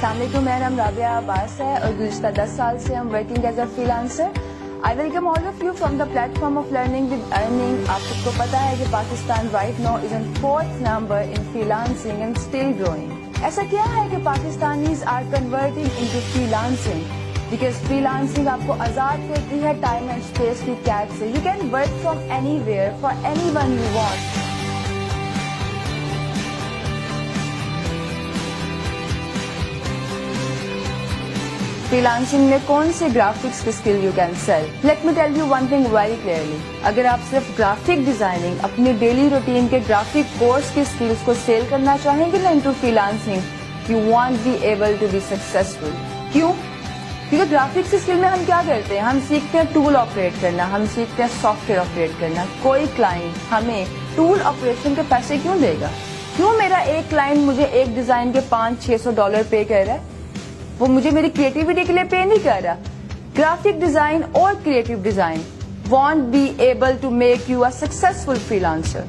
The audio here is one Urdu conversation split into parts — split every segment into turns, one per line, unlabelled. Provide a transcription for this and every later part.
السلام علیکم، میرا نام رابعہ عباس ہے اور گزشتہ 10 سال سے ہم working as a free lancer. I welcome all of you from the platform of Learning with Earning. آپ سب کو پتا ہے کہ Pakistan right now is on 4th number in freelancing and still growing. ایسا کیا ہے کہ Pakistanis are converting into freelancing because freelancing آپ کو آزاد کرتی ہے ٹائم اینڈ اسپیس کی قید سے. You can work from anywhere for anyone you want. Freelancing میں کون سے گرافکس کے skill you can sell? Let me tell you one thing very clearly. اگر آپ صرف گرافک ڈیزائننگ اپنے ڈیلی روٹین کے گرافک کورس کے اسکلس کو سیل کرنا چاہیں گے نا into freelancing, you won't be able to be successful. کیوں؟ کیونکہ گرافکس اسکل میں ہم کیا کرتے ہیں؟ ہم سیکھتے ہیں ٹول آپریٹ کرنا، ہم سیکھتے ہیں سافٹ ویئر آپریٹ کرنا. کوئی کلائنٹ ہمیں ٹول آپریشن کے پیسے کیوں دے گا؟ کیوں میرا ایک کلائنٹ مجھے ایک ڈیزائن کے $500-600 پے کر رہا ہے؟ وہ مجھے میری کریٹیوٹی کے لیے پے نہیں کر رہا. گرافک ڈیزائن اور creative design won't be able to make you a successful freelancer.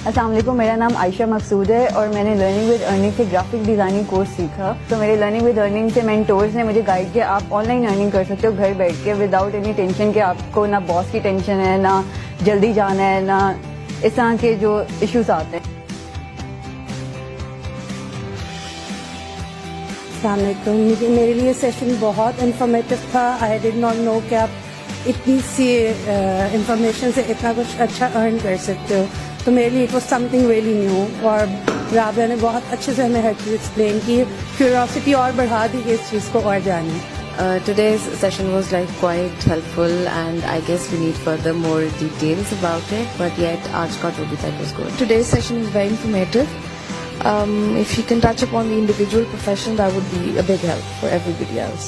السلام علیکم، میرا نام عائشہ مقصود ہے اور میں نے لرننگ ود ارننگ سے گرافک ڈیزائننگ کورس سیکھا. تو میرے لرننگ ود ارننگ سے مینٹورز نے مجھے گائیڈ کیا آپ آن لائن ارننگ کر سکتے ہو گھر بیٹھ کے وداؤٹ اینی ٹینشن کہ آپ کو نہ باس کی ٹینشن ہے، نہ جلدی جانا ہے، نہ اس طرح کے جو ایشوز آتے ہیں.
السلام علیکم، میرے لیے سیشن بہت انفارمیٹیو تھا. آئی ڈڈ ناٹ نو کہ آپ اتنی سی انفارمیشن سے اتنا کچھ اچھا ارن کر سکتے ہو. تو میرے لیے it was some thing really new اور رابعہ نے بہت اچھے سے ہمیں ہر چیز ایکسپلین کی. کیوریاسٹی اور بڑھا دی کہ اس چیز کو اور جانے.
Today's session was like quite helpful and I guess we need further more details about it, but yet aaj ka to bhi tha was good. Today's session is very informative. If you can touch upon the individual profession, that would be a big help for everybody else.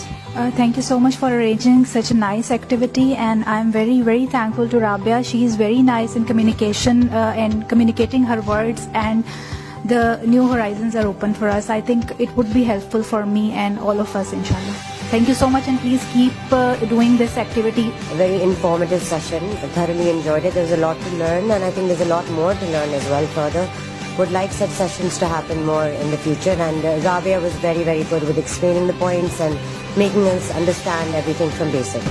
Thank you so much for arranging such a nice activity, and I am very, very thankful to Rabia. She is very nice in communication and communicating her words, and the new horizons are open for us. I think it would be helpful for me and all of us, inshallah. Thank you so much, and please keep doing this activity.
A very informative session. I thoroughly enjoyed it. There's a lot to learn, and I think there's a lot more to learn as well further. Would like such sessions to happen more in the future, and Rabia was very, very good with explaining the points and making us understand everything from basic.